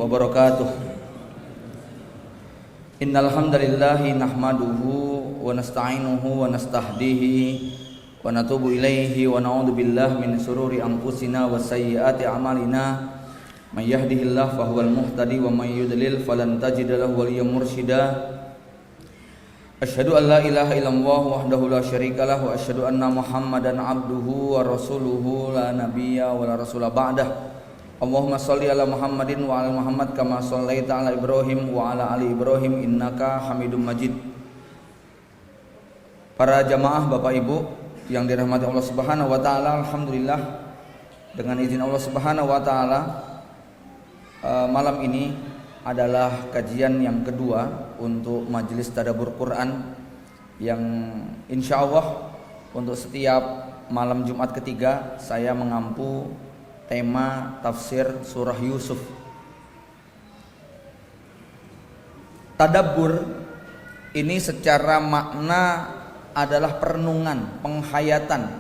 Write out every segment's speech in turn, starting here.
wabarakatuh. Innal hamdalillahi nahmaduhu wa nasta'inuhu wa nastahdihi wa natubu ilaihi wa na'udzu billahi min shururi anfusina wa sayyiati a'malina. May yahdihillahu fahuwal muhtadi wa may yudlil falan tajida lahu waliyyan mursyida. Asyhadu an la ilaha illallah wahdahu la syarika lahu wa asyhadu anna Muhammadan abduhu wa rasuluhu la nabiyya wa la rasula ba'dah. Allahumma sholli ala Muhammadin wa ala Muhammad kama shallaita ala Ibrahim wa ala ali Ibrahim innaka Hamidum Majid. Para jamaah Bapak Ibu yang dirahmati Allah Subhanahu wa taala, alhamdulillah dengan izin Allah Subhanahu wa taala malam ini adalah kajian yang kedua untuk majelis tadabbur Quran yang insyaallah untuk setiap malam Jumat ketiga saya mengampu tema tafsir surah Yusuf. Tadabbur ini secara makna adalah perenungan, penghayatan,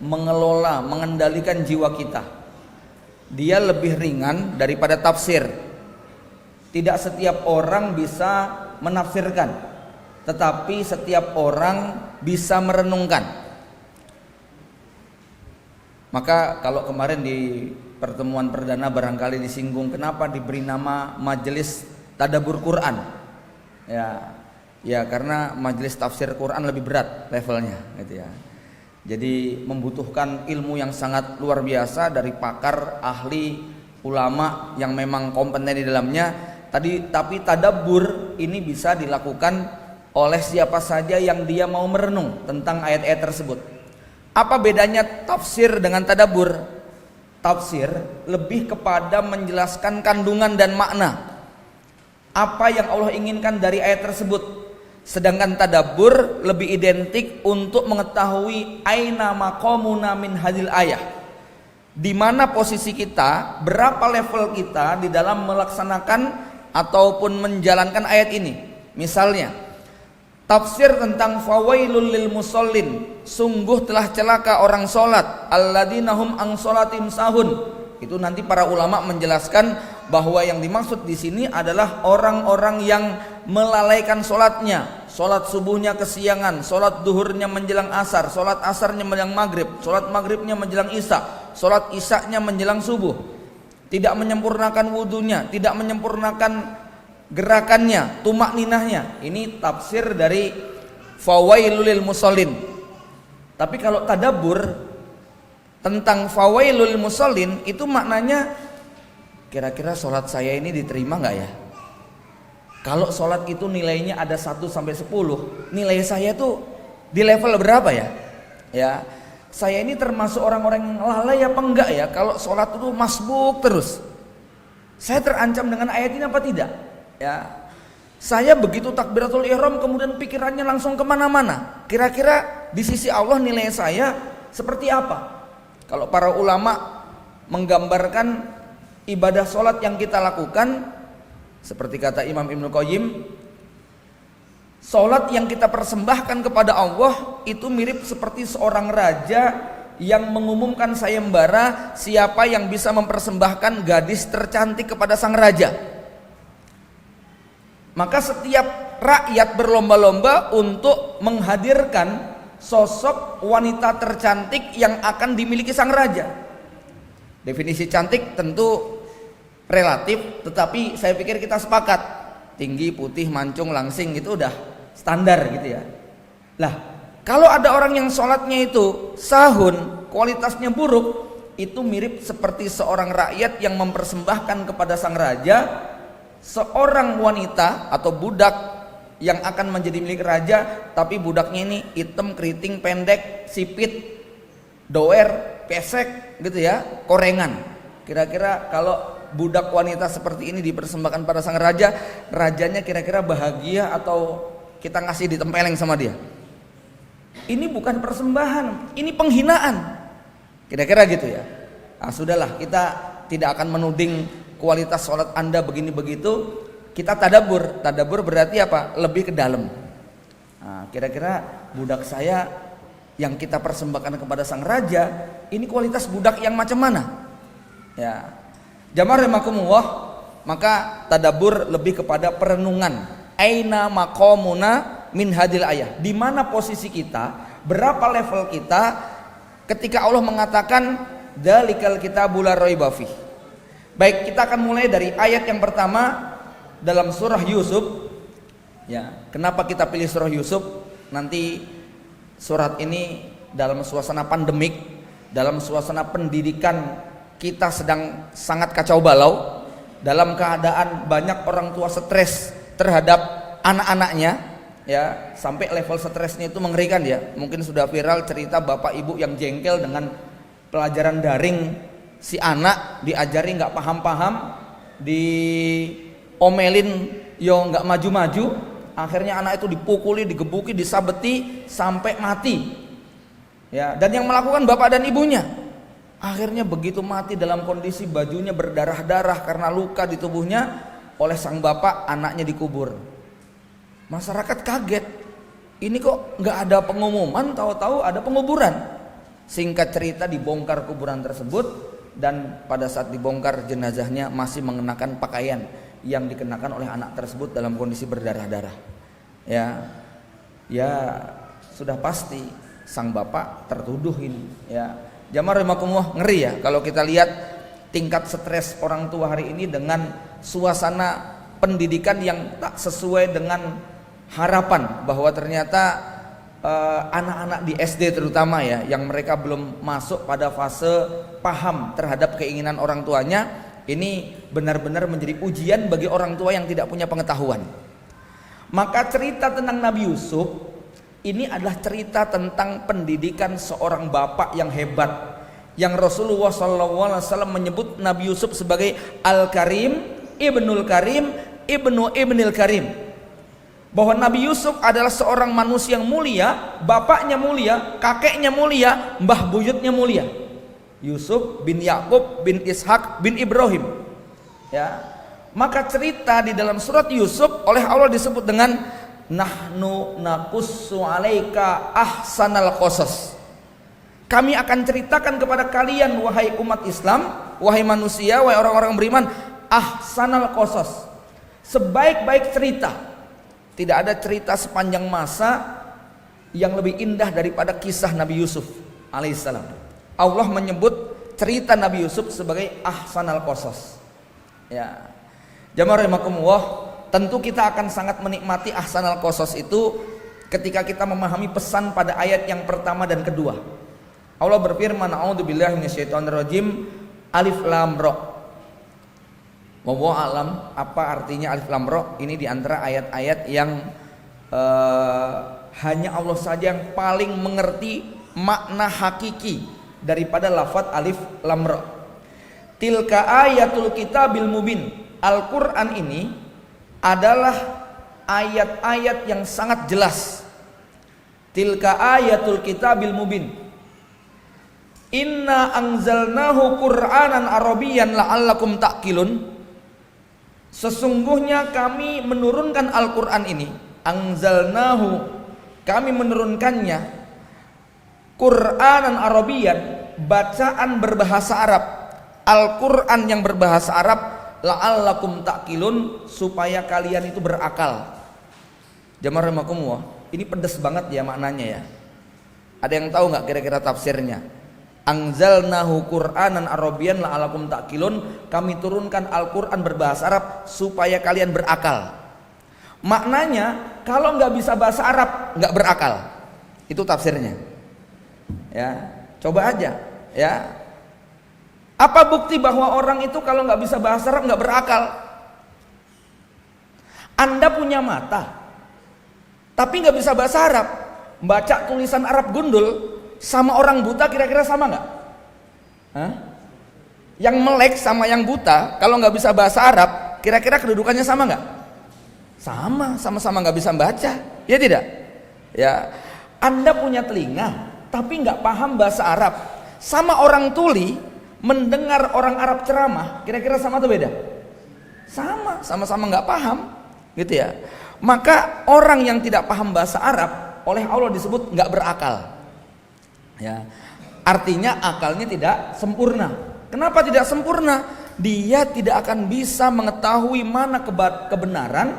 mengelola, mengendalikan jiwa kita. Dia lebih ringan daripada tafsir. Tidak setiap orang bisa menafsirkan, tetapi setiap orang bisa merenungkan. Maka kalau kemarin di pertemuan perdana barangkali disinggung kenapa diberi nama majelis tadabbur Quran. Ya karena majelis tafsir Quran lebih berat levelnya gitu ya. Jadi membutuhkan ilmu yang sangat luar biasa dari pakar, ahli, ulama yang memang kompeten di dalamnya. Tapi tadabbur ini bisa dilakukan oleh siapa saja yang dia mau merenung tentang ayat-ayat tersebut. Apa bedanya tafsir dengan tadabbur? Tafsir lebih kepada menjelaskan kandungan dan makna, apa yang Allah inginkan dari ayat tersebut. Sedangkan tadabbur lebih identik untuk mengetahui aina maqamuna min hadil ayah, di mana posisi kita, berapa level kita di dalam melaksanakan ataupun menjalankan ayat ini. Misalnya tafsir tentang fawailul lil musallin, sungguh telah celaka orang salat, alladzina hum an sholatim sahun. Itu nanti para ulama menjelaskan bahwa yang dimaksud di sini adalah orang-orang yang melalaikan salatnya. Salat subuhnya kesiangan, salat duhurnya menjelang asar, salat asarnya menjelang maghrib, salat maghribnya menjelang isya, salat isyanya menjelang subuh. Tidak menyempurnakan wudunya, tidak menyempurnakan gerakannya, tumak ninahnya. Ini tafsir dari fawailul lil musallin. Tapi kalau tadabbur tentang fawailul lil musallin itu maknanya kira-kira sholat saya ini diterima nggak ya? Kalau sholat itu nilainya ada 1 sampai 10, nilai saya tuh di level berapa ya? Ya, saya ini termasuk orang-orang yang lalai apa enggak ya? Kalau sholat itu masbuk terus, saya terancam dengan ayat ini apa tidak? Ya, saya begitu takbiratul ihram kemudian pikirannya langsung kemana-mana. Kira-kira di sisi Allah nilai saya seperti apa? Kalau para ulama menggambarkan ibadah sholat yang kita lakukan, seperti kata Imam Ibnu Qayyim, sholat yang kita persembahkan kepada Allah itu mirip seperti seorang raja yang mengumumkan sayembara siapa yang bisa mempersembahkan gadis tercantik kepada sang raja. Maka setiap rakyat berlomba-lomba untuk menghadirkan sosok wanita tercantik yang akan dimiliki sang raja. Definisi cantik tentu relatif, tetapi saya pikir kita sepakat tinggi, putih, mancung, langsing itu udah standar gitu ya. Lah, kalau ada orang yang sholatnya itu sahun, kualitasnya buruk, itu mirip seperti seorang rakyat yang mempersembahkan kepada sang raja seorang wanita atau budak yang akan menjadi milik raja, tapi budaknya ini hitam, keriting, pendek, sipit, doer, pesek gitu ya, korengan. Kira-kira kalau budak wanita seperti ini dipersembahkan pada sang raja, rajanya kira-kira bahagia atau kita ngasih ditempeleng sama dia? Ini bukan persembahan, ini penghinaan. Kira-kira gitu ya. Nah, sudahlah, kita tidak akan menuding kualitas sholat Anda begini begitu. Kita tadabbur. Tadabbur berarti apa? Lebih ke dalam. Nah, kira-kira budak saya yang kita persembahkan kepada sang raja, ini kualitas budak yang macam mana? Ya. Jamaah rahimakumullah, Maka tadabbur lebih kepada perenungan. Aina maqamuna min hadil ayah. Di mana posisi kita, berapa level kita ketika Allah mengatakan dzalikal kitabul la raiba fih. Baik, kita akan mulai dari ayat yang pertama dalam surah Yusuf. Ya, kenapa kita pilih surah Yusuf? Nanti surat ini dalam suasana pandemik, dalam suasana pendidikan kita sedang sangat kacau balau, dalam keadaan banyak orang tua stres terhadap anak-anaknya, ya, sampai level stresnya itu mengerikan ya. Mungkin sudah viral cerita bapak ibu yang jengkel dengan pelajaran daring, si anak diajari nggak paham-paham, diomelin yo nggak maju-maju, akhirnya anak itu dipukuli, digebuki, disabeti sampai mati. Ya, dan yang melakukan bapak dan ibunya. Akhirnya begitu mati dalam kondisi bajunya berdarah-darah karena luka di tubuhnya, oleh sang bapak anaknya dikubur. Masyarakat kaget, ini kok nggak ada pengumuman, tahu-tahu ada penguburan. Singkat cerita dibongkar kuburan tersebut, dan pada saat dibongkar jenazahnya masih mengenakan pakaian yang dikenakan oleh anak tersebut dalam kondisi berdarah-darah. Ya sudah pasti sang bapak tertuduh ini. Ya, jamaah rahimakumullah, ngeri ya kalau kita lihat tingkat stres orang tua hari ini dengan suasana pendidikan yang tak sesuai dengan harapan, bahwa ternyata anak-anak di SD terutama ya, yang mereka belum masuk pada fase paham terhadap keinginan orang tuanya, ini benar-benar menjadi ujian bagi orang tua yang tidak punya pengetahuan. Maka cerita tentang Nabi Yusuf ini adalah cerita tentang pendidikan seorang bapak yang hebat, yang Rasulullah SAW menyebut Nabi Yusuf sebagai Al-Karim, Ibnul Karim, Ibnil Karim. Bahwa Nabi Yusuf adalah seorang manusia yang mulia, bapaknya mulia, kakeknya mulia, mbah buyutnya mulia. Yusuf bin Yakub bin Ishak bin Ibrahim. Ya. Maka cerita di dalam surat Yusuf oleh Allah disebut dengan nahnu naqussu 'alaika ahsanal qasas. Kami akan ceritakan kepada kalian wahai umat Islam, wahai manusia, wahai orang-orang beriman, ahsanal qasas, sebaik-baik cerita. Tidak ada cerita sepanjang masa yang lebih indah daripada kisah Nabi Yusuf alaihissalam. Allah menyebut cerita Nabi Yusuf sebagai ahsanal qasas. Ya. Jamaah rahimakumullah, tentu kita akan sangat menikmati ahsanal qasas itu ketika kita memahami pesan pada ayat yang pertama dan kedua. Allah berfirman, a'udzubillahi minasyaitonirrajim, alif lam ra. Wallahu alam apa artinya alif lam ra? Ini diantara ayat-ayat yang hanya Allah saja yang paling mengerti makna hakiki daripada lafaz alif lam ra. Tilka ayatul kitabil mubin. Al-Quran ini adalah ayat-ayat yang sangat jelas. Tilka ayatul kitabil mubin. Inna anzalnahu Qur'anan Arabiyyan la'allakum ta'qilun. Sesungguhnya kami menurunkan Al-Quran ini, anzalnahu, kami menurunkannya, Qur'anan Arabiyyan, bacaan berbahasa Arab, Al-Quran yang berbahasa Arab, la'allakum ta'qilun, supaya kalian itu berakal. Jamaah rahimakumullah, ini pedas banget ya maknanya ya. Ada yang tahu nggak kira-kira tafsirnya? Anzalnahu Qur'anan Arabiyyan la'allakum ta'qilun, kami turunkan Al-Quran berbahasa Arab supaya kalian berakal. Maknanya kalau nggak bisa bahasa Arab nggak berakal. Itu tafsirnya. Ya, coba aja ya. Apa bukti bahwa orang itu kalau nggak bisa bahasa Arab nggak berakal? Anda punya mata, tapi nggak bisa bahasa Arab, baca tulisan Arab gundul sama orang buta kira-kira sama nggak? Yang melek sama yang buta kalau nggak bisa bahasa Arab, kira-kira kedudukannya sama nggak? Sama-sama nggak bisa baca, ya tidak? Ya, Anda punya telinga, tapi nggak paham bahasa Arab, sama orang tuli mendengar orang Arab ceramah, kira-kira sama atau beda? Sama-sama nggak paham, gitu ya. Maka orang yang tidak paham bahasa Arab oleh Allah disebut nggak berakal. Ya, artinya akalnya tidak sempurna. Kenapa tidak sempurna? dia tidak akan bisa mengetahui mana kebenaran,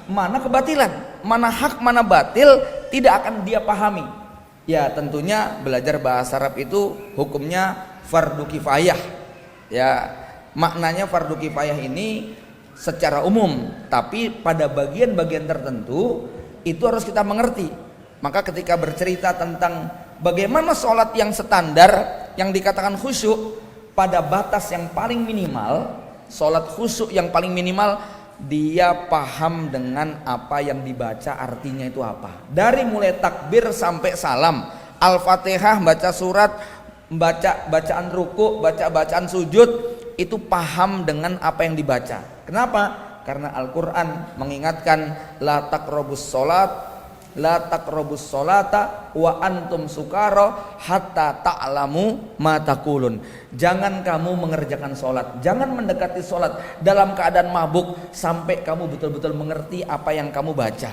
mana kebatilan, mana hak, mana batil, tidak akan dia pahami. Ya tentunya belajar bahasa Arab itu hukumnya fardu kifayah. Ya maknanya fardu kifayah ini secara umum, tapi pada bagian-bagian tertentu itu harus kita mengerti. Maka ketika bercerita tentang bagaimana sholat yang standar, yang dikatakan khusyuk, pada batas yang paling minimal, sholat khusyuk yang paling minimal, dia paham dengan apa yang dibaca, artinya itu apa. Dari mulai takbir sampai salam, Al-Fatihah, baca surat, baca bacaan ruku, baca bacaan sujud, itu paham dengan apa yang dibaca. Kenapa? Karena Al-Quran mengingatkan la taqrabus sholata wa antum sukara hatta ta'lamu ma taqulun. Jangan kamu mengerjakan sholat, jangan mendekati sholat dalam keadaan mabuk sampai kamu betul-betul mengerti apa yang kamu baca.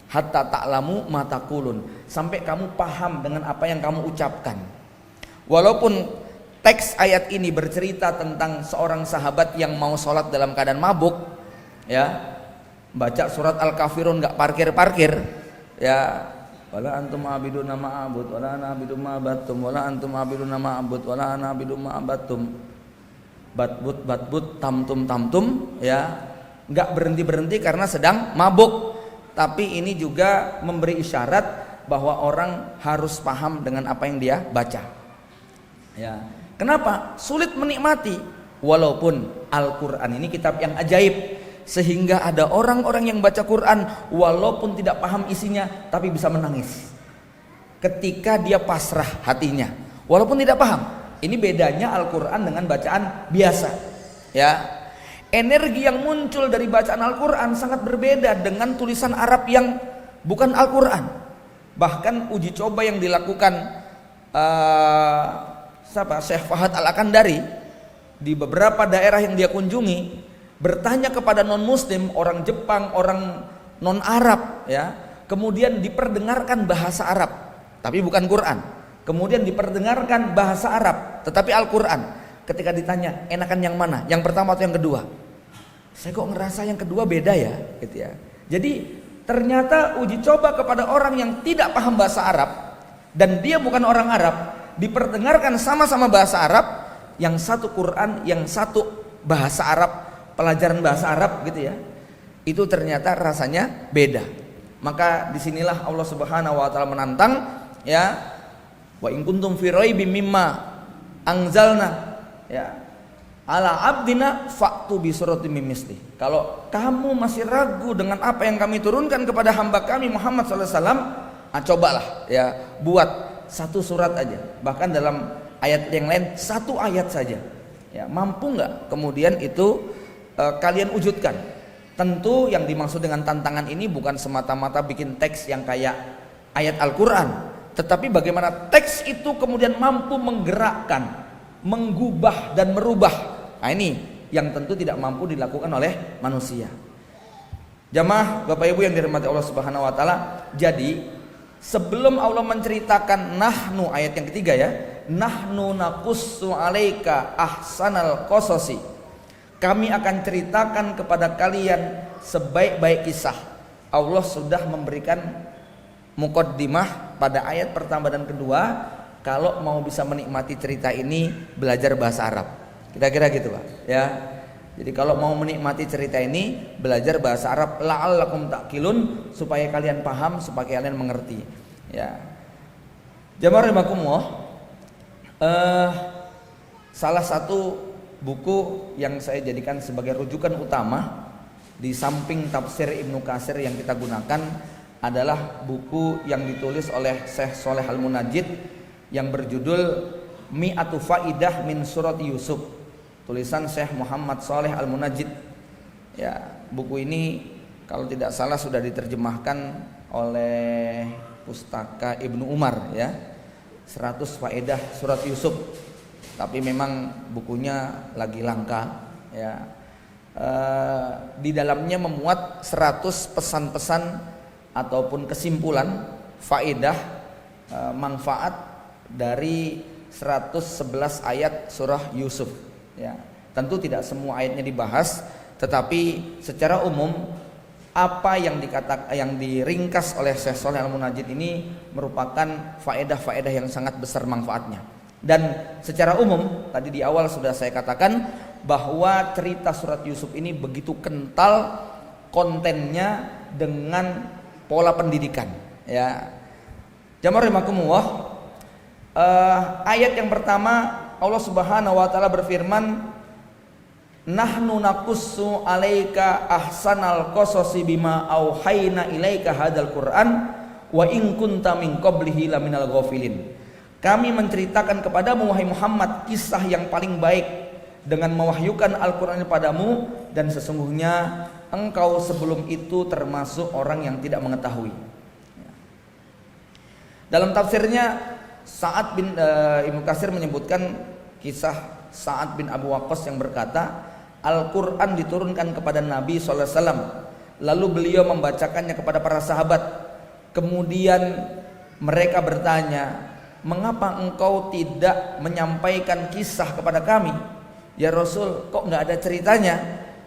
Hatta ta'lamu ma taqulun, sampai kamu paham dengan apa yang kamu ucapkan. Walaupun teks ayat ini bercerita tentang seorang sahabat yang mau sholat dalam keadaan mabuk, ya, baca surat Al-Kafirun nggak parkir-parkir, ya, wala antum abiduna ma'abud wala ana abidu ma'abattum wala antum abiduna ma'abud wala ana abidu ma'abattum batbut tamtum, ya, nggak berhenti karena sedang mabuk. Tapi ini juga memberi isyarat bahwa orang harus paham dengan apa yang dia baca. Ya, kenapa sulit menikmati? Walaupun Al-Quran ini kitab yang ajaib, sehingga ada orang-orang yang baca Quran walaupun tidak paham isinya tapi bisa menangis ketika dia pasrah hatinya walaupun tidak paham. Ini bedanya Al-Quran dengan bacaan biasa, ya. Energi yang muncul dari bacaan Al-Quran sangat berbeda dengan tulisan Arab yang bukan Al-Quran. Bahkan uji coba yang dilakukan Syekh Fahad Al-Akandari di beberapa daerah yang dia kunjungi, bertanya kepada non muslim, orang Jepang, orang non Arab, ya, kemudian diperdengarkan bahasa Arab tapi bukan Quran, kemudian diperdengarkan bahasa Arab tetapi Al-Quran. Ketika ditanya enakan yang mana, yang pertama atau yang kedua, saya kok ngerasa yang kedua beda ya, gitu ya. Jadi ternyata uji coba kepada orang yang tidak paham bahasa Arab dan dia bukan orang Arab, diperdengarkan sama-sama bahasa Arab, yang satu Quran, yang satu bahasa Arab, pelajaran bahasa Arab, gitu ya. Itu ternyata rasanya beda. Maka disinilah Allah Subhanahu wa taala menantang, ya, wa in kuntum fi raibim mimma anzalna, ya, ala abdina fa'tu bi suratin min misli. Kalau kamu masih ragu dengan apa yang kami turunkan kepada hamba kami Muhammad sallallahu alaihi wasallam, cobalah, ya, buat satu surat aja. Bahkan dalam ayat yang lain satu ayat saja. Ya, mampu nggak? Kemudian itu kalian wujudkan. Tentu yang dimaksud dengan tantangan ini bukan semata-mata bikin teks yang kayak ayat Al-Quran, tetapi bagaimana teks itu kemudian mampu menggerakkan, menggubah dan merubah. Nah ini yang tentu tidak mampu dilakukan oleh manusia. Jamaah Bapak Ibu yang dirahmati Allah Subhanahu wa taala, jadi sebelum Allah menceritakan nahnu, ayat yang ketiga, ya, nahnu naqussu alaika ahsanal qasasi, kami akan ceritakan kepada kalian sebaik-baik kisah. Allah sudah memberikan muqaddimah pada ayat pertama dan kedua. Kalau mau bisa menikmati cerita ini, belajar bahasa Arab. Kira-kira gitu, Pak, ya. Jadi kalau mau menikmati cerita ini, belajar bahasa Arab, la'allakum ta'qilun, supaya kalian paham, supaya kalian mengerti, ya. Jamaah rahimakumullah, salah satu buku yang saya jadikan sebagai rujukan utama di samping tafsir Ibnu Katsir yang kita gunakan adalah buku yang ditulis oleh Syekh Shaleh Al-Munajjid yang berjudul Mi'atu Faidah min Surat Yusuf, tulisan Syekh Muhammad Shaleh Al-Munajjid. Ya, buku ini kalau tidak salah sudah diterjemahkan oleh Pustaka Ibnu Umar, ya. 100 faedah surat Yusuf. Tapi memang bukunya lagi langka, ya. Di dalamnya memuat 100 pesan-pesan ataupun kesimpulan, faedah, manfaat dari 111 ayat surah Yusuf, ya. Tentu tidak semua ayatnya dibahas, tetapi secara umum apa yang diringkas oleh Syekh Shalih Al-Munajjid ini merupakan faedah-faedah yang sangat besar manfaatnya. Dan secara umum tadi di awal sudah saya katakan bahwa cerita surat Yusuf ini begitu kental kontennya dengan pola pendidikan, ya. Jamaah rahimakumullah. Ayat yang pertama Allah Subhanahu wa taala berfirman, nahnu naqussu 'alaika ahsanal qasasi bima auhayna ilaika hadzal Qur'an wa in kunta min qablihi laminal ghafilin. Kami menceritakan kepadamu wahai Muhammad kisah yang paling baik dengan mewahyukan Al-Qur'an padamu, dan sesungguhnya engkau sebelum itu termasuk orang yang tidak mengetahui. Dalam tafsirnya Sa'ad bin Ibnu Katsir menyebutkan kisah Sa'ad bin Abu Waqqas yang berkata, Al-Quran diturunkan kepada Nabi SAW, lalu beliau membacakannya kepada para sahabat. Kemudian mereka bertanya, mengapa engkau tidak menyampaikan kisah kepada kami? Ya Rasul, kok nggak ada ceritanya?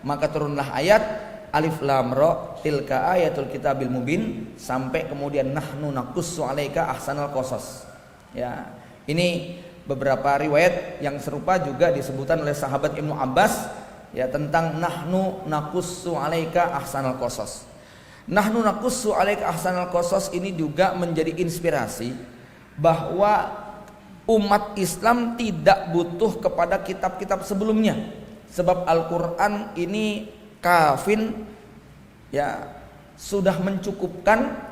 Maka turunlah ayat Alif Lam Ra tilka ayatul kitabil mubin sampai kemudian nahnu naqussu 'alaika ahsanal qasas. Ya, ini beberapa riwayat yang serupa juga disebutkan oleh sahabat Ibnu Abbas, ya, tentang nahnu naqussu 'alaika ahsanal qasas. Nahnu naqussu 'alaika ahsanal qasas ini juga menjadi inspirasi bahwa umat Islam tidak butuh kepada kitab-kitab sebelumnya, sebab Al-Qur'an ini kafin, ya, sudah mencukupkan.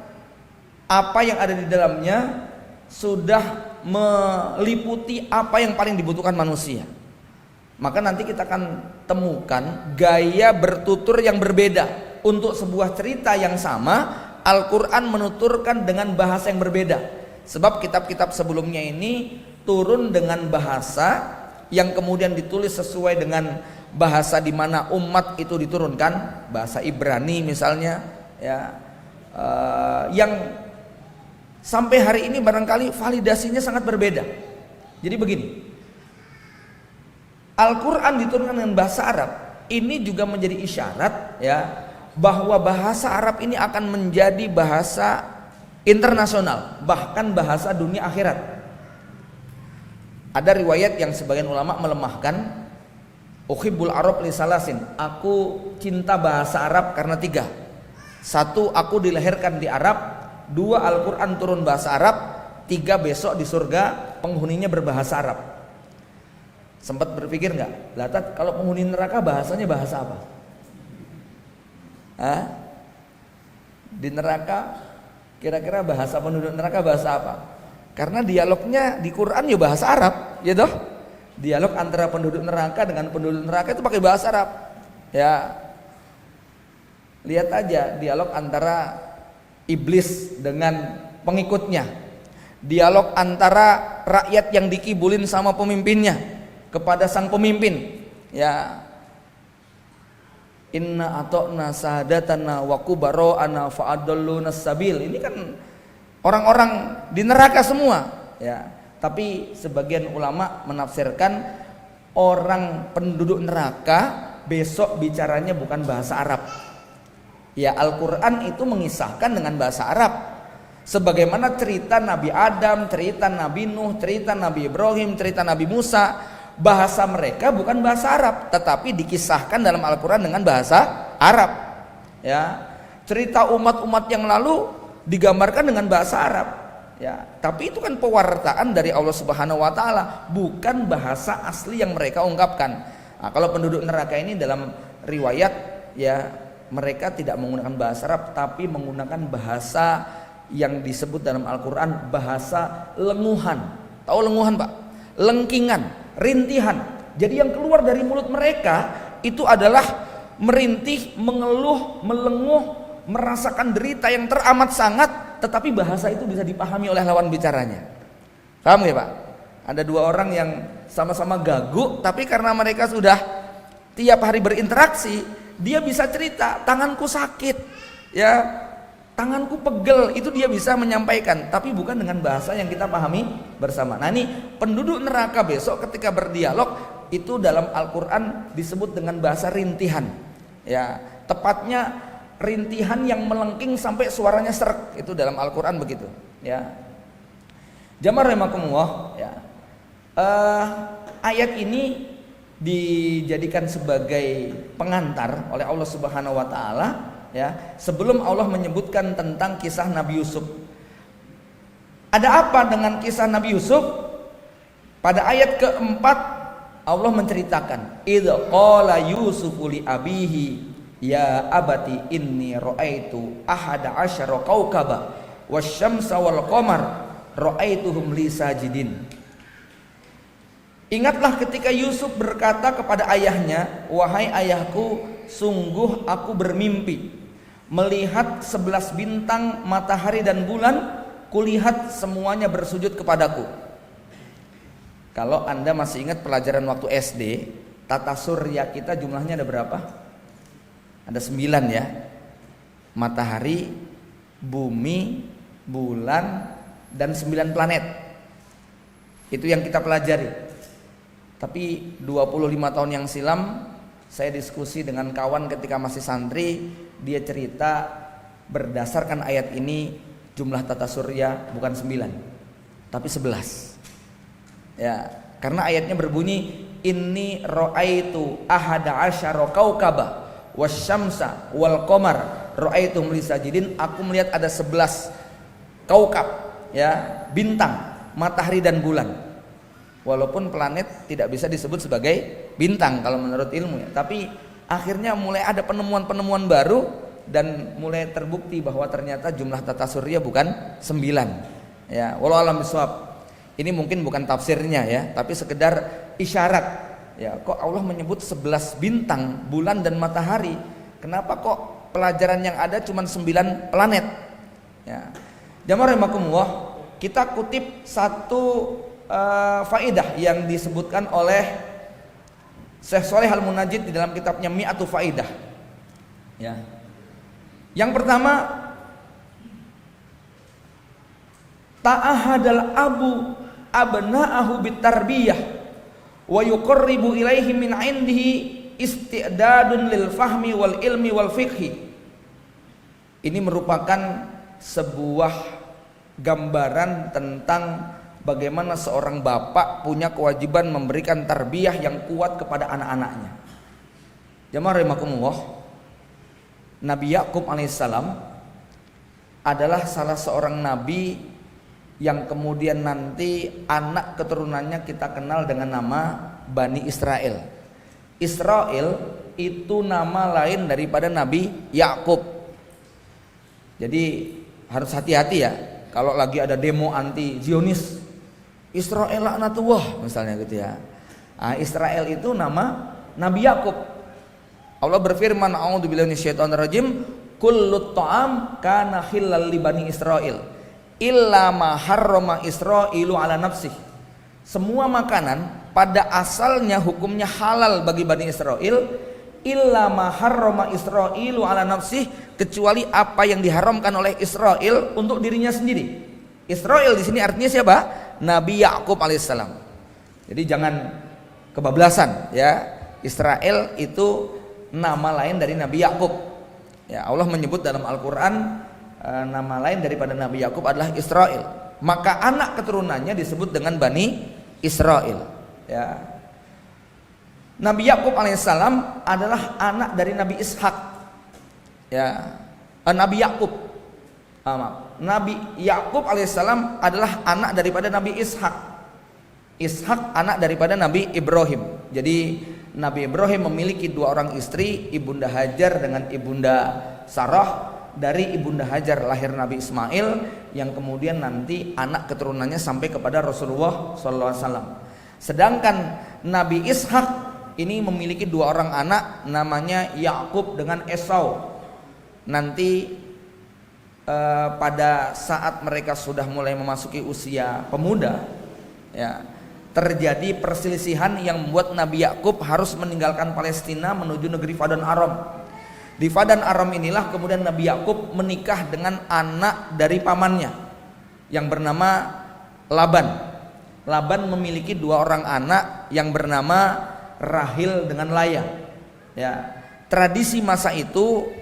Apa yang ada di dalamnya sudah meliputi apa yang paling dibutuhkan manusia. Maka nanti kita akan temukan gaya bertutur yang berbeda untuk sebuah cerita yang sama. Al-Qur'an menuturkan dengan bahasa yang berbeda. Sebab kitab-kitab sebelumnya ini turun dengan bahasa yang kemudian ditulis sesuai dengan bahasa di mana umat itu diturunkan, bahasa Ibrani misalnya, ya, yang sampai hari ini barangkali validasinya sangat berbeda. Jadi begini, Al-Quran diturunkan dengan bahasa Arab, ini juga menjadi isyarat, ya, bahwa bahasa Arab ini akan menjadi bahasa internasional, bahkan bahasa dunia akhirat. Ada riwayat yang sebagian ulama melemahkan, uhibbul Arab li salasin, aku cinta bahasa Arab karena 3. 1, aku dilahirkan di Arab. 2, Al-Quran turun bahasa Arab. 3, besok di surga penghuninya berbahasa Arab. Sempat berpikir nggak, Latat, kalau penghuni neraka bahasanya bahasa apa? Hah? Di neraka kira-kira bahasa penduduk neraka bahasa apa? Karena dialognya di Quran ya bahasa Arab, ya toh? Dialog antara penduduk neraka dengan penduduk neraka itu pakai bahasa Arab. Ya. Lihat aja dialog antara iblis dengan pengikutnya. Dialog antara rakyat yang dikibulin sama pemimpinnya kepada sang pemimpin. Ya. Inna ata'na sadatana wa kubara'ana fa'adalluna sabil. Ini kan orang-orang di neraka semua, ya. Tapi sebagian ulama menafsirkan orang penduduk neraka besok bicaranya bukan bahasa Arab. Ya, Al-Qur'an itu mengisahkan dengan bahasa Arab. Sebagaimana cerita Nabi Adam, cerita Nabi Nuh, cerita Nabi Ibrahim, cerita Nabi Musa, bahasa mereka bukan bahasa Arab, tetapi dikisahkan dalam Al-Quran dengan bahasa Arab. Ya, cerita umat-umat yang lalu digambarkan dengan bahasa Arab. Ya, tapi itu kan pewartaan dari Allah Subhanahu Wa Taala, bukan bahasa asli yang mereka ungkapkan. Nah, kalau penduduk neraka ini dalam riwayat, ya, mereka tidak menggunakan bahasa Arab, tapi menggunakan bahasa yang disebut dalam Al-Quran bahasa lenguhan. Tahu lenguhan, Pak? Lengkingan, rintihan. Jadi yang keluar dari mulut mereka itu adalah merintih, mengeluh, melenguh, merasakan derita yang teramat sangat, tetapi bahasa itu bisa dipahami oleh lawan bicaranya. Paham ya, Pak? Ada 2 orang yang sama-sama gagu, tapi karena mereka sudah tiap hari berinteraksi, dia bisa cerita, tanganku sakit, ya, tanganku pegel, itu dia bisa menyampaikan, tapi bukan dengan bahasa yang kita pahami bersama. Nah, ini penduduk neraka besok ketika berdialog itu dalam Al-Qur'an disebut dengan bahasa rintihan. Ya, tepatnya rintihan yang melengking sampai suaranya serak, itu dalam Al-Qur'an begitu, ya. Jamaah rahimakumullah, ya. Ayat ini dijadikan sebagai pengantar oleh Allah Subhanahu wa taala, ya, sebelum Allah menyebutkan tentang kisah Nabi Yusuf. Ada apa dengan kisah Nabi Yusuf? Pada ayat keempat Allah menceritakan, idz qala yusufu li abihi ya abati inni ra'aitu ahada asyara kaukaba wasyamsa wal qamar ra'aituhum li sajidin. Ingatlah ketika Yusuf berkata kepada ayahnya, wahai ayahku, sungguh aku bermimpi melihat 11 bintang, matahari dan bulan, kulihat semuanya bersujud kepadaku. Kalau Anda masih ingat pelajaran waktu SD, tata surya kita jumlahnya ada berapa? Ada 9 ya. Matahari, bumi, bulan, dan 9 planet. Itu yang kita pelajari. Tapi 25 tahun yang silam saya diskusi dengan kawan ketika masih santri, dia cerita berdasarkan ayat ini jumlah tata surya bukan 9 tapi 11. Ya, karena ayatnya berbunyi inni ra'aitu ahada asyara kaukaba wasyamsa wal qamar ra'aitum li sajidin. Aku melihat ada 11 kaukab, ya, bintang, matahari dan bulan. Walaupun planet tidak bisa disebut sebagai bintang kalau menurut ilmu, ya, tapi akhirnya mulai ada penemuan-penemuan baru dan mulai terbukti bahwa ternyata jumlah tata surya bukan 9. Ya, walau alam bisawab. Ini mungkin bukan tafsirnya, ya, tapi sekedar isyarat. Ya, kok Allah menyebut 11 bintang, bulan dan matahari? Kenapa kok pelajaran yang ada cuma 9 planet? Ya. Jamaah rahimakumullah, kita kutip satu faidah yang disebutkan oleh Syekh Shalih Al-Munajjid di dalam kitabnya Mi'atu Faidah. Ya. Yang pertama, ta'ahadal abu abna'ahu bitarbiyah wa yuqarribu ilaihi min 'indihi istidadun lil fahmi wal ilmi wal fiqhi. Ini merupakan sebuah gambaran tentang bagaimana seorang bapak punya kewajiban memberikan tarbiyah yang kuat kepada anak-anaknya. Jamaah rahimakumullah, Nabi Yakub alaihissalam adalah salah seorang nabi yang kemudian nanti anak keturunannya kita kenal dengan nama Bani Israel. Israel itu nama lain daripada Nabi Yakub. Jadi harus hati-hati ya, kalau lagi ada demo anti Zionis, Israel laknatullah misalnya gitu ya. Nah, Israel itu nama Nabi Yakub. Allah berfirman, a'udzubillahi minasyaitonirrajim, kullut ta'am kana halal li bani Israil illa ma harrama Israilu ala nafsih. Semua makanan pada asalnya hukumnya halal bagi Bani Israel, illa ma harrama Israilu ala nafsih, kecuali apa yang diharamkan oleh Israel untuk dirinya sendiri. Israel di sini artinya siapa? Nabi Yakub alaihissalam. Jadi jangan kebablasan, ya. Israel itu nama lain dari Nabi Yakub. Ya, Allah menyebut dalam Al-Qur'an nama lain daripada Nabi Yakub adalah Israel. Maka anak keturunannya disebut dengan Bani Israel. Ya. Nabi Yakub alaihissalam adalah anak dari Nabi Ishak. Ya. Nabi Yakub. Nabi Yakub alaihissalam adalah anak daripada Nabi Ishak. Ishak anak daripada Nabi Ibrahim. Jadi Nabi Ibrahim memiliki 2 orang istri, Ibunda Hajar dengan Ibunda Sarah. Dari Ibunda Hajar lahir Nabi Ismail yang kemudian nanti anak keturunannya sampai kepada Rasulullah SAW. Sedangkan Nabi Ishak ini memiliki 2 orang anak, namanya Yakub dengan Esau. Nanti pada saat mereka sudah mulai memasuki usia pemuda, ya, terjadi perselisihan yang membuat Nabi Yakub harus meninggalkan Palestina menuju negeri Padan Aram. Di Padan Aram inilah kemudian Nabi Yakub menikah dengan anak dari pamannya yang bernama Laban. Laban memiliki 2 orang anak yang bernama Rahil dengan Laya. Ya, tradisi masa itu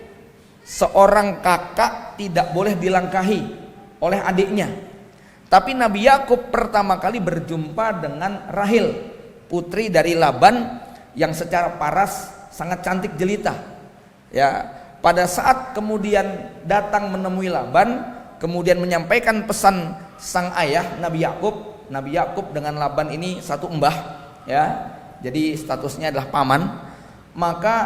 seorang kakak tidak boleh dilangkahi oleh adiknya. Tapi Nabi Yakub pertama kali berjumpa dengan Rahil, putri dari Laban yang secara paras sangat cantik jelita. Ya, pada saat kemudian datang menemui Laban, kemudian menyampaikan pesan sang ayah Nabi Yakub dengan Laban ini satu embah, ya. Jadi statusnya adalah paman. Maka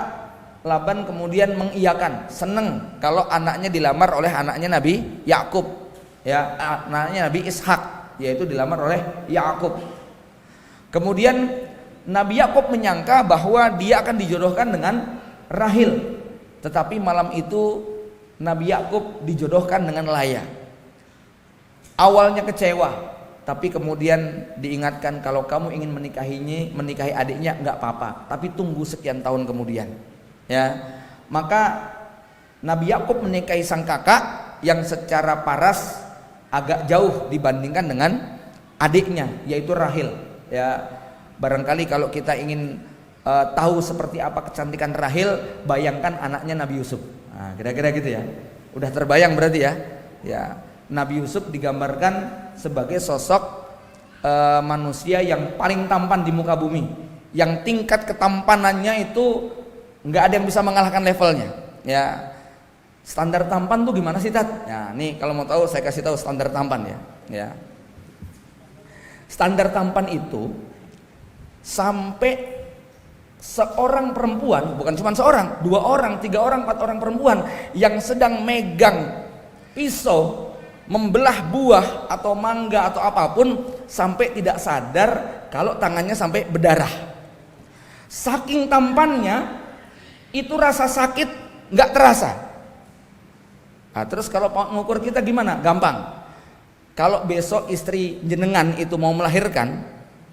Laban kemudian mengiyakan, senang kalau anaknya dilamar oleh anaknya Nabi Yakub, ya, anaknya Nabi Ishak, yaitu dilamar oleh Yakub. Kemudian Nabi Yakub menyangka bahwa dia akan dijodohkan dengan Rahil, tetapi malam itu Nabi Yakub dijodohkan dengan Laya. Awalnya kecewa, tapi kemudian diingatkan kalau kamu ingin menikahi adiknya nggak apa-apa, tapi tunggu sekian tahun kemudian. Ya, maka Nabi Yakub menikahi sang kakak yang secara paras agak jauh dibandingkan dengan adiknya, yaitu Rahil. Ya, barangkali kalau kita ingin tahu seperti apa kecantikan Rahil, bayangkan anaknya Nabi Yusuf. Nah, kira-kira gitu ya. Udah terbayang berarti ya. Ya, Nabi Yusuf digambarkan sebagai sosok manusia yang paling tampan di muka bumi, yang tingkat ketampanannya itu nggak ada yang bisa mengalahkan levelnya. Ya, standar tampan tuh gimana sih, Tat? Ya, nih kalau mau tahu saya kasih tahu standar tampan ya. Ya, standar tampan itu sampai seorang perempuan, bukan cuma seorang, 2 orang, 3 orang, 4 orang perempuan yang sedang megang pisau membelah buah atau mangga atau apapun sampai tidak sadar kalau tangannya sampai berdarah. Saking tampannya itu rasa sakit nggak terasa. Nah, terus kalau mengukur kita gimana? Gampang. Kalau besok istri jenengan itu mau melahirkan,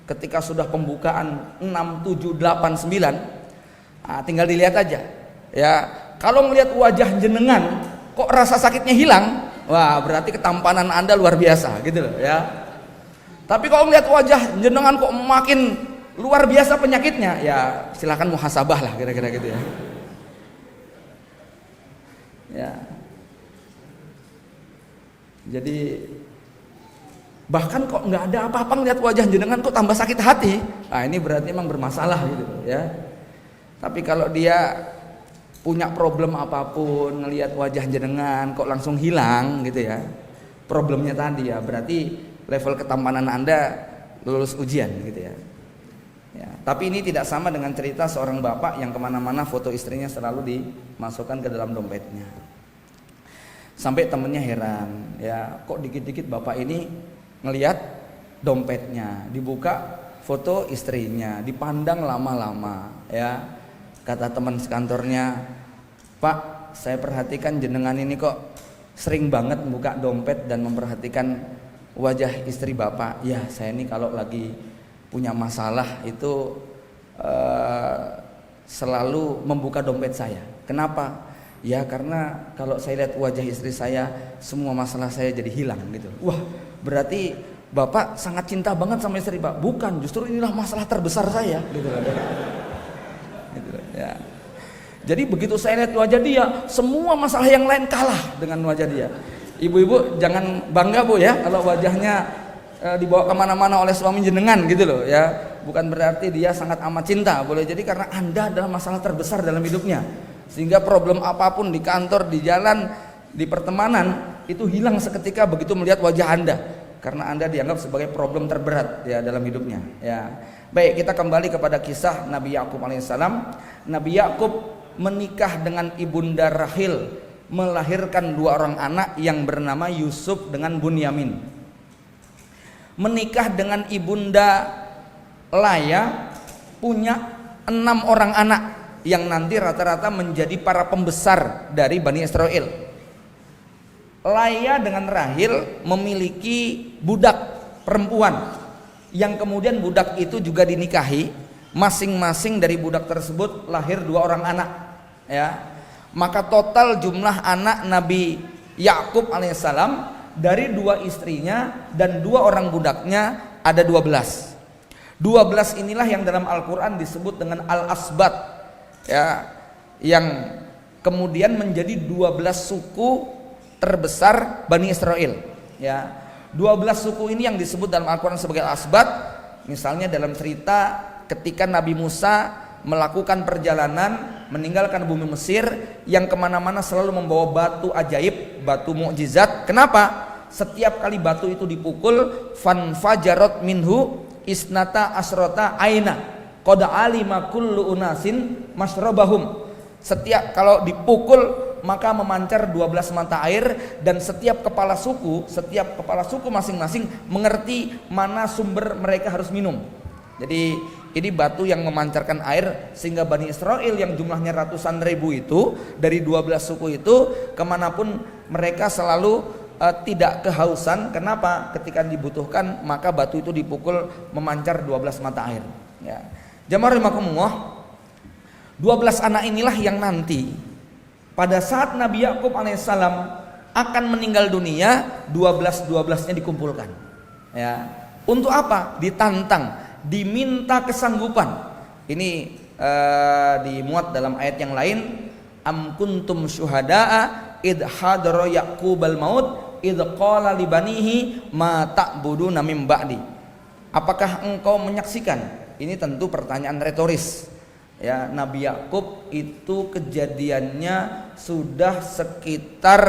ketika sudah pembukaan 6, 7, 8, 9, nah, tinggal dilihat aja. Ya, kalau melihat wajah jenengan kok rasa sakitnya hilang, wah berarti ketampanan Anda luar biasa gitu loh ya. Tapi kalau melihat wajah jenengan kok makin luar biasa penyakitnya, ya silakan muhasabah lah kira-kira gitu ya. Ya. Jadi bahkan kok nggak ada apa-apa ngeliat wajah jenengan kok tambah sakit hati, nah ini berarti emang bermasalah gitu ya. Tapi kalau dia punya problem apapun, ngelihat wajah jenengan kok langsung hilang gitu ya, problemnya tadi ya berarti level ketampanan Anda lulus ujian gitu ya. Ya, tapi ini tidak sama dengan cerita seorang bapak yang kemana-mana foto istrinya selalu dimasukkan ke dalam dompetnya. Sampai temennya heran, ya kok dikit-dikit bapak ini ngelihat dompetnya, dibuka foto istrinya, dipandang lama-lama, ya. Kata teman sekantornya, Pak, saya perhatikan jenengan ini kok sering banget buka dompet dan memperhatikan wajah istri bapak. Ya, saya ini kalau lagi punya masalah itu selalu membuka dompet saya. Kenapa? Ya karena kalau saya lihat wajah istri saya, semua masalah saya jadi hilang gitu. Wah, berarti bapak sangat cinta banget sama istri Pak. Bukan, justru inilah masalah terbesar saya gitu loh. Gitu loh, ya. Jadi begitu saya lihat wajah dia, semua masalah yang lain kalah dengan wajah dia. Ibu-ibu jangan bangga Bu ya kalau wajahnya dibawa kemana-mana oleh suami jenengan gitu loh ya. Bukan berarti dia sangat amat cinta, boleh jadi karena Anda adalah masalah terbesar dalam hidupnya, sehingga problem apapun di kantor, di jalan, di pertemanan itu hilang seketika begitu melihat wajah Anda, karena Anda dianggap sebagai problem terberat ya dalam hidupnya ya. Baik, kita kembali kepada kisah Nabi Yakub alaihissalam. Nabi Yakub menikah dengan ibunda Rahil, melahirkan 2 orang anak yang bernama Yusuf dengan Bunyamin. Menikah dengan ibunda Laya, punya 6 orang anak yang nanti rata-rata menjadi para pembesar dari Bani Israel. Laya dengan Rahil memiliki budak perempuan yang kemudian budak itu juga dinikahi. Masing-masing dari budak tersebut lahir 2 orang anak ya. Maka total jumlah anak Nabi Yakub alaihissalam dari 2 istrinya dan 2 orang budaknya ada 12. 12 inilah yang dalam Al-Quran disebut dengan Al-Asbat, ya, yang kemudian menjadi 12 suku terbesar Bani Israel, ya. 12 suku ini yang disebut dalam Al-Quran sebagai Al-Asbat. Misalnya dalam cerita ketika Nabi Musa melakukan perjalanan meninggalkan bumi Mesir, yang kemana-mana selalu membawa batu ajaib, batu mukjizat. Kenapa? Setiap kali batu itu dipukul, fanfajarat minhu isnata asrota aina qad alima kullu unasin mashrabahum. Setiap kalau dipukul maka memancar 12 mata air, dan setiap kepala suku masing-masing mengerti mana sumber mereka harus minum. Jadi ini batu yang memancarkan air, sehingga Bani Israel yang jumlahnya ratusan ribu itu, dari 12 suku itu, kemanapun mereka selalu tidak kehausan. Kenapa? Ketika dibutuhkan maka batu itu dipukul memancar 12 mata air, ya. Jamaah rahimakumullah, 12 anak inilah yang nanti pada saat Nabi Yakub alaihissalam akan meninggal dunia, 12-12-nya dikumpulkan, ya. Untuk apa? Ditantang, diminta kesanggupan. Ini dimuat dalam ayat yang lain, am kuntum syuhada'a id hadara yaqubal maut id qala li banihi ma ta'buduna min ba'di. Apakah engkau menyaksikan? Ini tentu pertanyaan retoris, ya. Nabi Yakub itu kejadiannya sudah sekitar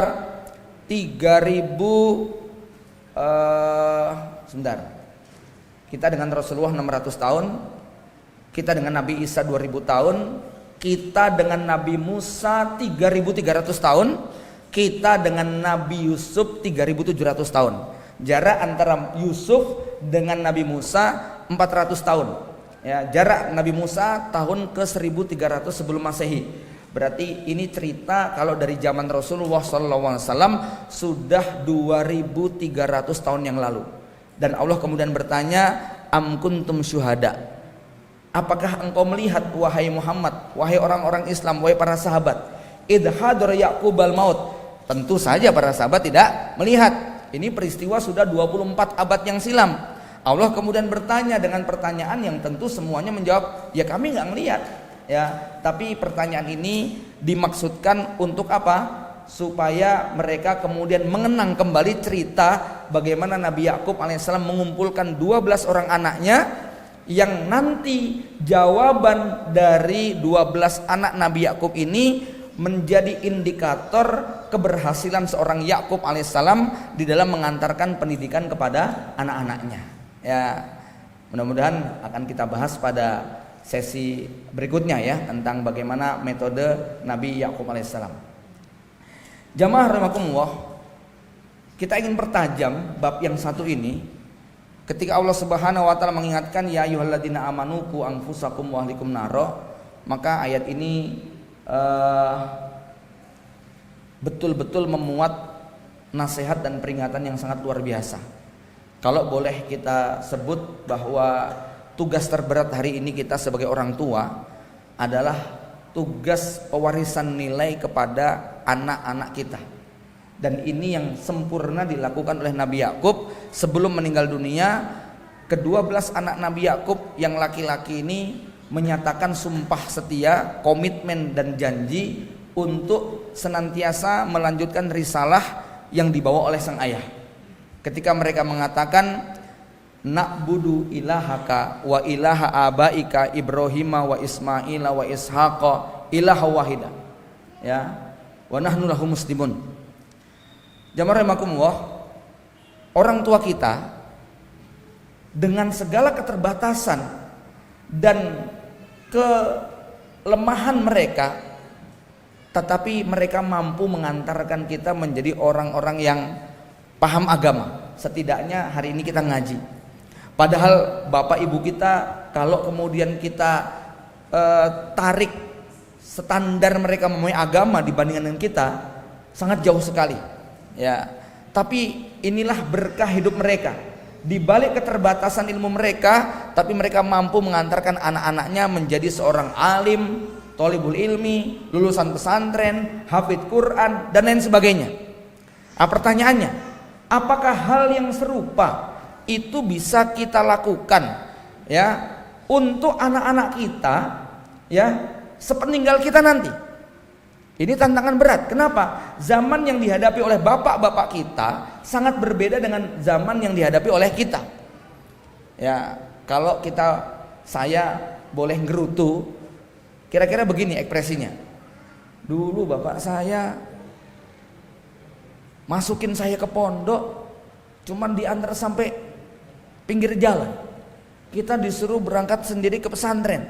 3000 sebentar. Kita dengan Rasulullah 600 tahun, kita dengan Nabi Isa 2000 tahun, kita dengan Nabi Musa 3300 tahun, kita dengan Nabi Yusuf 3700 tahun. Jarak antara Yusuf dengan Nabi Musa 400 tahun. Ya, jarak Nabi Musa tahun ke 1300 sebelum Masehi. Berarti ini cerita kalau dari zaman Rasulullah SAW sudah 2300 tahun yang lalu. Dan Allah kemudian bertanya, am kuntum syuhada, apakah engkau melihat wahai Muhammad, wahai orang-orang Islam, wahai para sahabat, idh hadara yaqubal maut. Tentu saja para sahabat tidak melihat. Ini peristiwa sudah 24 abad yang silam. Allah kemudian bertanya dengan pertanyaan yang tentu semuanya menjawab, ya kami nggak ngelihat, ya. Tapi pertanyaan ini dimaksudkan untuk apa? Supaya mereka kemudian mengenang kembali cerita bagaimana Nabi Yakub alaihissalam mengumpulkan 12 orang anaknya, yang nanti jawaban dari 12 anak Nabi Yakub ini menjadi indikator keberhasilan seorang Yakub alaihissalam di dalam mengantarkan pendidikan kepada anak-anaknya, ya. Mudah-mudahan akan kita bahas pada sesi berikutnya, ya, tentang bagaimana metode Nabi Yakub alaihissalam. Jamaah rahimakumullah, kita ingin pertajam bab yang satu ini. Ketika Allah Subhanahu wa taala mengingatkan ya ayyuhalladzina amanu qu anfusakum wa ahlikum naro, maka ayat ini betul-betul memuat nasihat dan peringatan yang sangat luar biasa. Kalau boleh kita sebut bahwa tugas terberat hari ini kita sebagai orang tua adalah tugas pewarisan nilai kepada anak-anak kita. Dan ini yang sempurna dilakukan oleh Nabi Yakub sebelum meninggal dunia. Ke-12 anak Nabi Yakub yang laki-laki ini menyatakan sumpah setia, komitmen dan janji untuk senantiasa melanjutkan risalah yang dibawa oleh sang ayah. Ketika mereka mengatakan na'budu ilahaka wa ilaha abaika Ibrahima wa Ismaila wa Ishaqa ilaha wahida, ya, wa nahnu lahu muslimun. Jamaah rahimakumullah, orang tua kita dengan segala keterbatasan dan kelemahan mereka, tetapi mereka mampu mengantarkan kita menjadi orang-orang yang paham agama. Setidaknya hari ini kita ngaji. Padahal bapak ibu kita, kalau kemudian kita tarik standar mereka memahami agama dibandingkan dengan kita, sangat jauh sekali, ya. Tapi inilah berkah hidup mereka. Di balik keterbatasan ilmu mereka, tapi mereka mampu mengantarkan anak-anaknya menjadi seorang alim, thalibul ilmi, lulusan pesantren, hafidz Quran dan lain sebagainya. Nah, pertanyaannya, apakah hal yang serupa itu bisa kita lakukan ya untuk anak-anak kita ya sepeninggal kita nanti. Ini tantangan berat. Kenapa? Zaman yang dihadapi oleh bapak-bapak kita sangat berbeda dengan zaman yang dihadapi oleh kita. Ya, kalau saya boleh ngerutu, kira-kira begini ekspresinya. Dulu bapak saya masukin saya ke pondok, cuman diantar sampai pinggir jalan. Kita disuruh berangkat sendiri ke pesantren.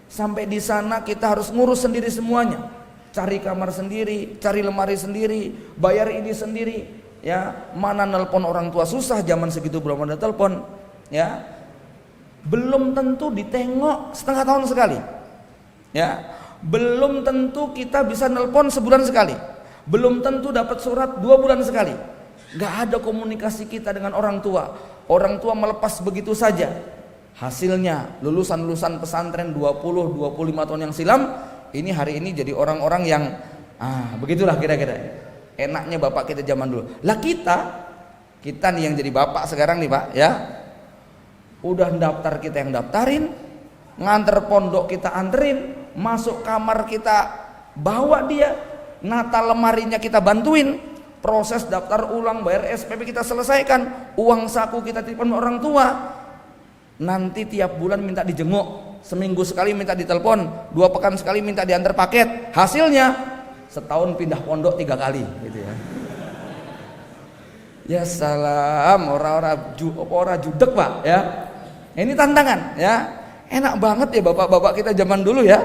Sampai di sana kita harus ngurus sendiri semuanya. Cari kamar sendiri, cari lemari sendiri, bayar ini sendiri. Ya, mana nelpon orang tua susah, zaman segitu belum ada telepon. Ya, belum tentu ditengok setengah tahun sekali. Ya, belum tentu kita bisa nelpon sebulan sekali. Belum tentu dapat surat 2 bulan sekali. Gak ada komunikasi kita dengan orang tua. Orang tua melepas begitu saja. Hasilnya lulusan-lulusan pesantren 20-25 tahun yang silam, ini hari ini jadi orang-orang yang begitulah kira-kira. Enaknya bapak kita zaman dulu. Lah kita nih yang jadi bapak sekarang nih Pak, ya. Udah daftar kita yang daftarin, nganter pondok kita anterin, masuk kamar kita bawa dia, nata lemarinya kita bantuin, proses daftar ulang, bayar SPP kita selesaikan, uang saku kita titipin orang tua. Nanti tiap bulan minta dijenguk, seminggu sekali minta ditelepon, 2 pekan sekali minta diantar paket. Hasilnya setahun pindah pondok 3 kali gitu ya. Ya salam, orang-orang judek Pak ya. Ini tantangan ya. Enak banget ya bapak-bapak kita zaman dulu ya.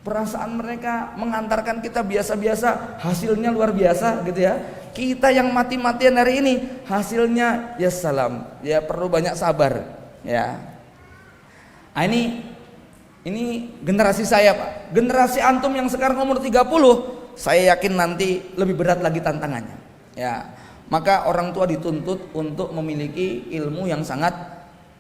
Perasaan mereka mengantarkan kita biasa-biasa, hasilnya luar biasa gitu ya. Kita yang mati-matian hari ini, hasilnya ya salam, ya perlu banyak sabar ya. Nah, ini generasi saya Pak. Generasi antum yang sekarang umur 30, saya yakin nanti lebih berat lagi tantangannya. Ya, maka orang tua dituntut untuk memiliki ilmu yang sangat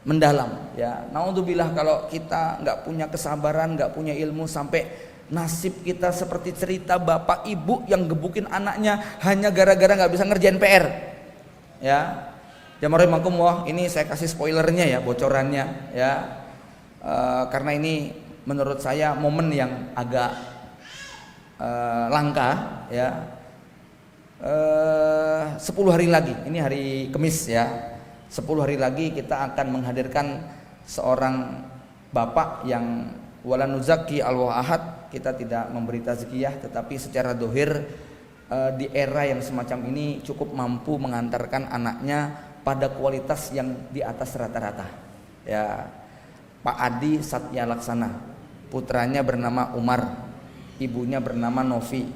mendalam. Ya, naudzubillah kalau kita nggak punya kesabaran, nggak punya ilmu sampai nasib kita seperti cerita bapak ibu yang gebukin anaknya hanya gara-gara nggak bisa ngerjain PR. Ya, jamarahimakumullah, ini saya kasih spoilernya ya, bocorannya ya. Karena ini menurut saya momen yang agak langka ya. 10 hari lagi, ini hari Kamis ya. 10 hari lagi kita akan menghadirkan seorang bapak yang wala nuzaki alwah ahad, kita tidak memberi tazkiyah, tetapi secara dohir di era yang semacam ini cukup mampu mengantarkan anaknya pada kualitas yang di atas rata-rata ya. Pak Adi Satya Laksana, putranya bernama Umar, ibunya bernama Novi.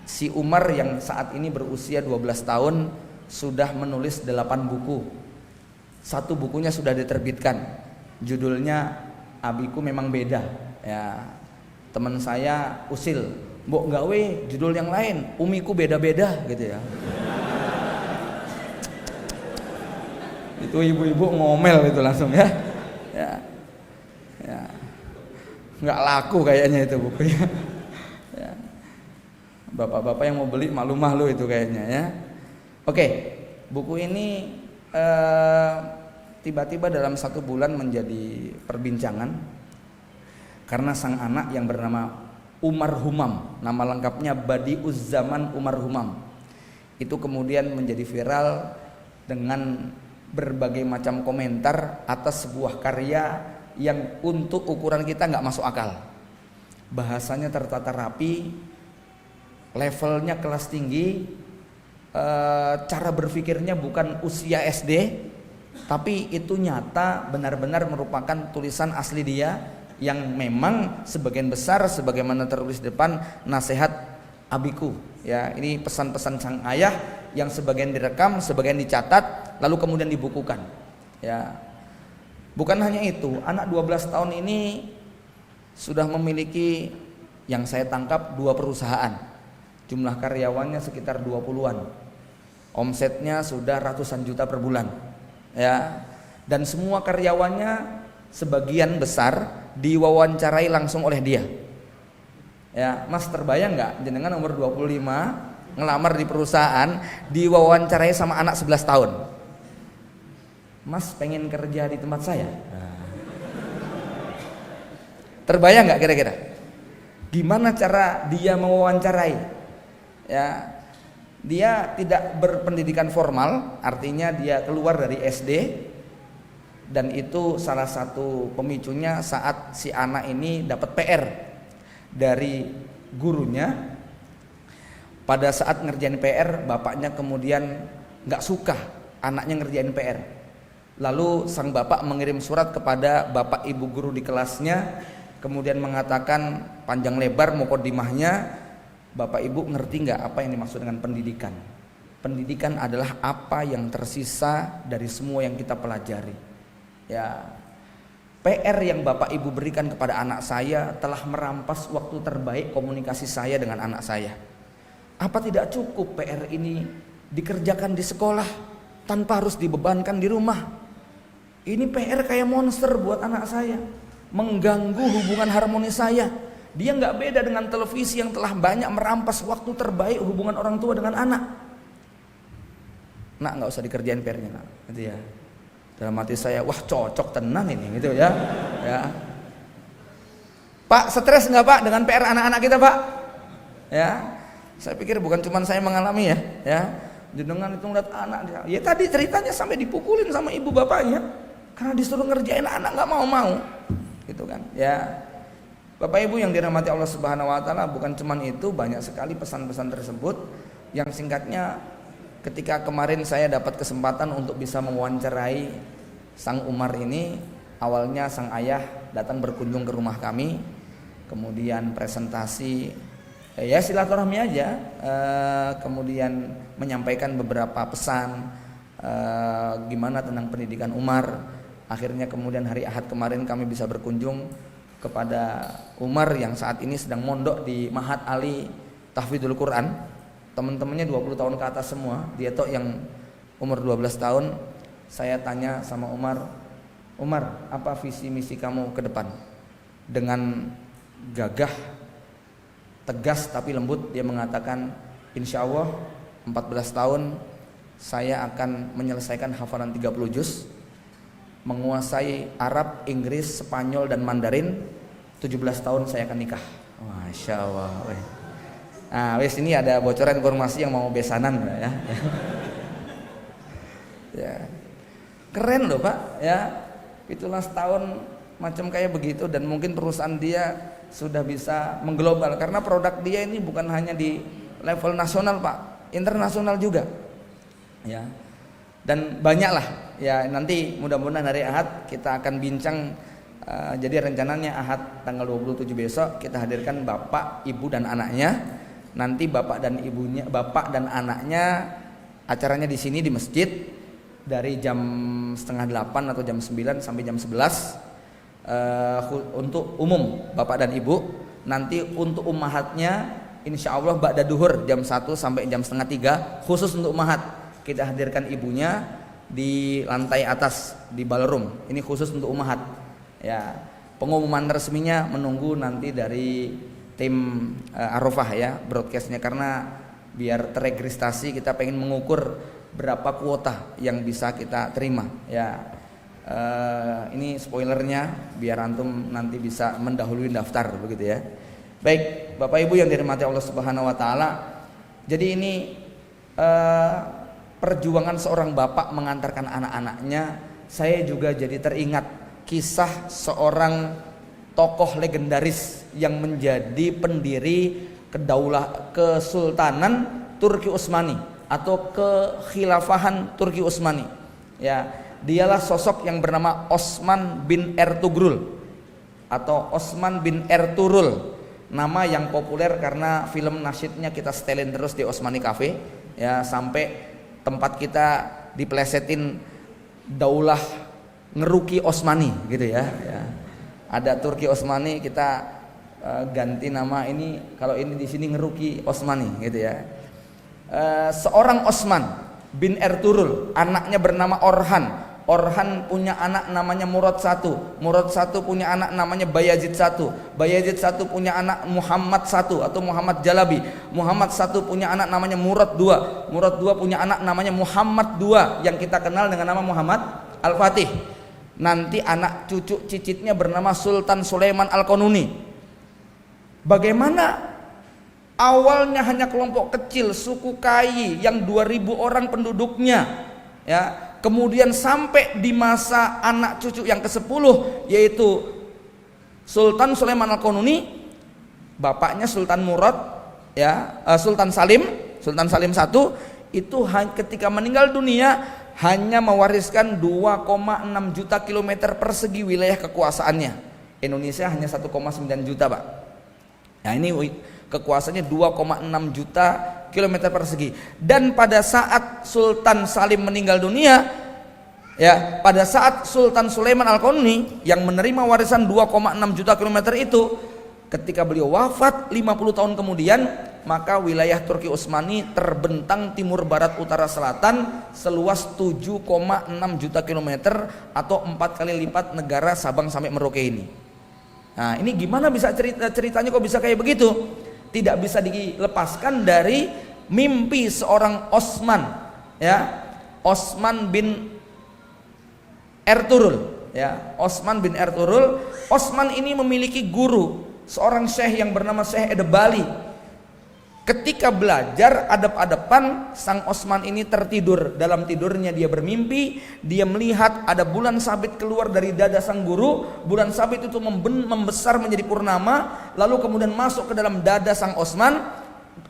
Si Umar yang saat ini berusia 12 tahun sudah menulis 8 buku. 1 bukunya sudah diterbitkan, judulnya Abiku Memang Beda ya. Teman saya usil, mbok gawe judul yang lain, Umiku Beda-Beda gitu ya. Itu ibu-ibu ngomel itu langsung ya. Nggak laku kayaknya itu bukunya ya. Bapak-bapak yang mau beli malu-malu itu kayaknya ya. Oke, buku ini tiba-tiba dalam 1 bulan menjadi perbincangan karena sang anak yang bernama Umar Humam, nama lengkapnya Badiuz Zaman Umar Humam, itu kemudian menjadi viral dengan berbagai macam komentar atas sebuah karya yang untuk ukuran kita nggak masuk akal. Bahasanya tertata rapi, levelnya kelas tinggi, cara berpikirnya bukan usia SD, tapi itu nyata benar-benar merupakan tulisan asli dia yang memang sebagian besar sebagaimana tertulis di depan nasihat abiku ya. Ini pesan-pesan sang ayah yang sebagian direkam, sebagian dicatat, lalu kemudian dibukukan ya. Bukan hanya itu, anak 12 tahun ini sudah memiliki yang saya tangkap 2 perusahaan. Jumlah karyawannya sekitar 20-an. Omsetnya sudah ratusan juta per bulan. Ya. Dan semua karyawannya sebagian besar diwawancarai langsung oleh dia. Ya, Mas terbayang nggak jenengan umur 25 ngelamar di perusahaan diwawancarai sama anak 11 tahun? Mas pengen kerja di tempat saya. Terbayang nggak kira-kira? Gimana cara dia mewawancarai? Ya, dia tidak berpendidikan formal, artinya dia keluar dari SD, dan itu salah satu pemicunya saat si anak ini dapat PR dari gurunya. Pada saat ngerjain PR, bapaknya kemudian nggak suka anaknya ngerjain PR. Lalu sang bapak mengirim surat kepada bapak ibu guru di kelasnya, kemudian mengatakan panjang lebar mukodimahnya, bapak ibu ngerti nggak apa yang dimaksud dengan pendidikan? Pendidikan adalah apa yang tersisa dari semua yang kita pelajari. Ya, PR yang bapak ibu berikan kepada anak saya telah merampas waktu terbaik komunikasi saya dengan anak saya. Apa tidak cukup PR ini dikerjakan di sekolah tanpa harus dibebankan di rumah? Ini PR kayak monster buat anak saya, mengganggu hubungan harmonis saya. Dia nggak beda dengan televisi yang telah banyak merampas waktu terbaik hubungan orang tua dengan anak. Nak, nggak usah dikerjain PR-nya, nak. Gitu ya. Dalam hati saya, wah cocok tenang ini, gitu ya. Ya. Pak, stres nggak Pak dengan PR anak-anak kita Pak? Ya. Saya pikir bukan cuma saya mengalami ya. Jenengan itu ngeliat anak dia. Ya tadi ceritanya sampai dipukulin sama ibu bapaknya karena disuruh ngerjain anak nggak mau, gitu kan? Ya, Bapak Ibu yang dirahmati Allah Subhanahu Wa Taala, bukan cuma itu, banyak sekali pesan-pesan tersebut. Yang singkatnya, ketika kemarin saya dapat kesempatan untuk bisa mewawancarai Sang Umar ini, awalnya sang ayah datang berkunjung ke rumah kami, kemudian presentasi. Ya silaturahmi aja, kemudian menyampaikan beberapa pesan gimana tentang pendidikan Umar. Akhirnya kemudian hari Ahad kemarin kami bisa berkunjung kepada Umar yang saat ini sedang mondok di Mahat Ali Tahfidzul Quran. Teman-temannya 20 tahun ke atas semua, dia tuh yang umur 12 tahun. Saya tanya sama Umar, apa visi misi kamu ke depan? Dengan gagah, tegas tapi lembut dia mengatakan, insya Allah 14 tahun saya akan menyelesaikan hafalan 30 juz, menguasai Arab, Inggris, Spanyol dan Mandarin. 17 tahun saya akan nikah. Masya Allah. Nah, wes ini ada bocoran informasi yang mau besanan ya. Ya. Keren loh Pak ya. Itulah setahun macam kayak begitu, dan mungkin perusahaan dia sudah bisa mengglobal karena produk dia ini bukan hanya di level nasional Pak, internasional juga. Ya. Dan banyaklah ya, nanti mudah-mudahan hari Ahad kita akan bincang. Jadi rencananya Ahad tanggal 27 besok kita hadirkan bapak, ibu dan anaknya. Nanti bapak dan ibunya, bapak dan anaknya acaranya di sini di masjid dari jam 7:30 atau jam 9 sampai jam 11 untuk umum bapak dan ibu. Nanti untuk ummahatnya insya Allah ba'da duhur jam 1 sampai jam 2:30 khusus untuk ummahat. Kita hadirkan ibunya di lantai atas di ballroom. Ini khusus untuk ummahat. Ya, pengumuman resminya menunggu nanti dari tim Arafah ya, broadcastnya, karena biar teregistrasi kita pengen mengukur berapa kuota yang bisa kita terima ya. Ini spoilernya biar antum nanti bisa mendahului daftar begitu ya. Baik, Bapak Ibu yang dirahmati Allah Subhanahu Wa Taala. Jadi ini perjuangan seorang bapak mengantarkan anak-anaknya. Saya juga jadi teringat kisah seorang tokoh legendaris yang menjadi pendiri kesultanan Turki Utsmani atau kekhilafahan Turki Utsmani. Ya, dialah sosok yang bernama Osman bin Ertugrul atau Osman bin Ertuğrul. Nama yang populer karena film nasyidnya kita setelin terus di Osmani Cafe ya, sampai tempat kita diplesetin Daulah Ngeruki Osmani gitu ya. Ada Turki Osmani, kita ganti nama ini, kalau ini di sini Ngeruki Osmani gitu ya. Seorang Osman bin Ertuğrul, anaknya bernama Orhan. Orhan punya anak namanya Murad I. Murad I punya anak namanya Bayazid I. Bayazid I punya anak Muhammad I atau Muhammad Jalabi. Muhammad I punya anak namanya Murad II. Murad II punya anak namanya Muhammad II yang kita kenal dengan nama Muhammad Al-Fatih. Nanti anak cucu cicitnya bernama Sultan Sulaiman Al-Qanuni. Bagaimana awalnya hanya kelompok kecil suku Kai yang 2000 orang penduduknya, ya. Kemudian sampai di masa anak cucu yang ke-10 yaitu Sultan Sulaiman Al-Qanuni, bapaknya Sultan Murad, ya, Sultan Salim I itu ketika meninggal dunia hanya mewariskan 2,6 juta kilometer persegi wilayah kekuasaannya. Indonesia hanya 1,9 juta, Pak. Nah, ini kekuasaannya 2,6 juta kilometer persegi. Dan pada saat Sultan Salim meninggal dunia, ya, pada saat Sultan Sulaiman Al-Qanuni yang menerima warisan 2,6 juta kilometer itu, ketika beliau wafat 50 tahun kemudian, maka wilayah Turki Utsmani terbentang timur barat utara selatan seluas 7,6 juta kilometer atau 4 kali lipat negara Sabang sampai Merauke ini. Nah, ini gimana bisa ceritanya kok bisa kayak begitu? Tidak bisa dilepaskan dari mimpi seorang Osman, ya, Osman bin Ertugrul, ya, Osman bin Ertugrul. Osman ini memiliki guru, seorang syekh yang bernama Syekh Edebali. Ketika belajar adab-adaban, sang Osman ini tertidur. Dalam tidurnya dia bermimpi, dia melihat ada bulan sabit keluar dari dada sang guru. Bulan sabit itu membesar menjadi purnama, lalu kemudian masuk ke dalam dada sang Osman.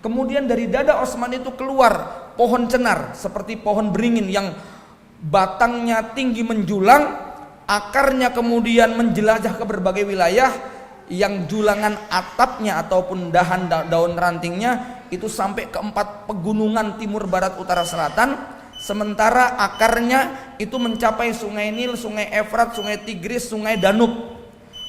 Kemudian dari dada Osman itu keluar pohon cenar seperti pohon beringin yang batangnya tinggi menjulang, akarnya kemudian menjelajah ke berbagai wilayah, yang julangan atapnya ataupun daun rantingnya itu sampai ke 4 pegunungan timur barat utara selatan, sementara akarnya itu mencapai sungai Nil, sungai Efrat, sungai Tigris, sungai Danub.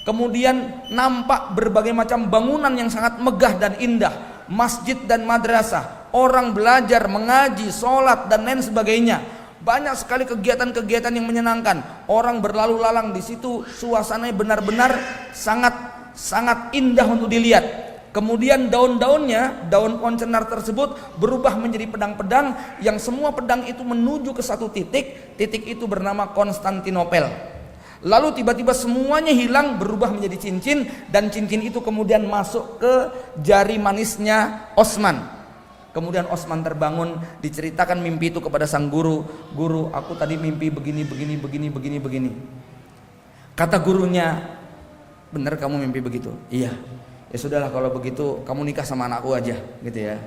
Kemudian nampak berbagai macam bangunan yang sangat megah dan indah, masjid dan madrasah, orang belajar, mengaji, sholat dan lain sebagainya. Banyak sekali kegiatan-kegiatan yang menyenangkan. Orang berlalu lalang di situ, suasananya benar-benar sangat indah untuk dilihat. Kemudian daun-daunnya, daun pohon cenar tersebut berubah menjadi pedang-pedang yang semua pedang itu menuju ke satu titik. Titik itu bernama Konstantinopel. Lalu tiba-tiba semuanya hilang, berubah menjadi cincin, dan cincin itu kemudian masuk ke jari manisnya Osman. Kemudian Osman terbangun, diceritakan mimpi itu kepada sang guru. Guru, aku tadi mimpi begini. Kata gurunya, benar kamu mimpi begitu? Iya. Ya sudahlah kalau begitu kamu nikah sama anakku aja, gitu ya.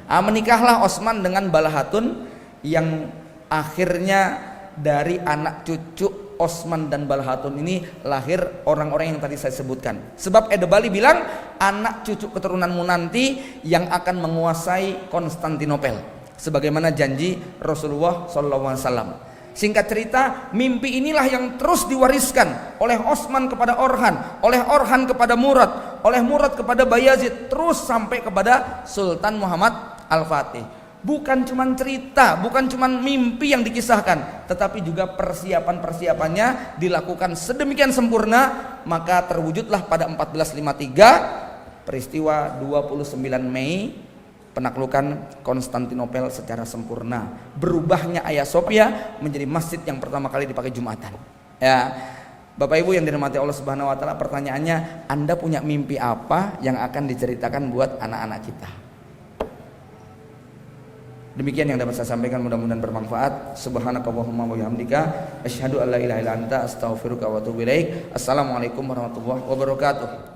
Menikahlah Osman dengan Balahatun, yang akhirnya dari anak cucu Osman dan Balahatun ini lahir orang-orang yang tadi saya sebutkan. Sebab Edebali bilang anak cucu keturunanmu nanti yang akan menguasai Konstantinopel, sebagaimana janji Rasulullah SAW. Singkat cerita, mimpi inilah yang terus diwariskan oleh Osman kepada Orhan, oleh Orhan kepada Murad, oleh Murad kepada Bayazid, terus sampai kepada Sultan Muhammad Al-Fatih. Bukan cuma cerita, bukan cuma mimpi yang dikisahkan, tetapi juga persiapan-persiapannya dilakukan sedemikian sempurna, maka terwujudlah pada 1453 peristiwa 29 Mei penaklukan Konstantinopel secara sempurna. Berubahnya Hagia Sophia menjadi masjid yang pertama kali dipakai Jumatan. Ya, Bapak Ibu yang dirahmati Allah Subhanahu wa taala, pertanyaannya, Anda punya mimpi apa yang akan diceritakan buat anak-anak kita? Demikian yang dapat saya sampaikan, mudah-mudahan bermanfaat. Subhanakallahumma wa bihamdika asyhadu an la ilaha illa anta astaghfiruka wa atubu ilaik. Assalamualaikum warahmatullahi wabarakatuh.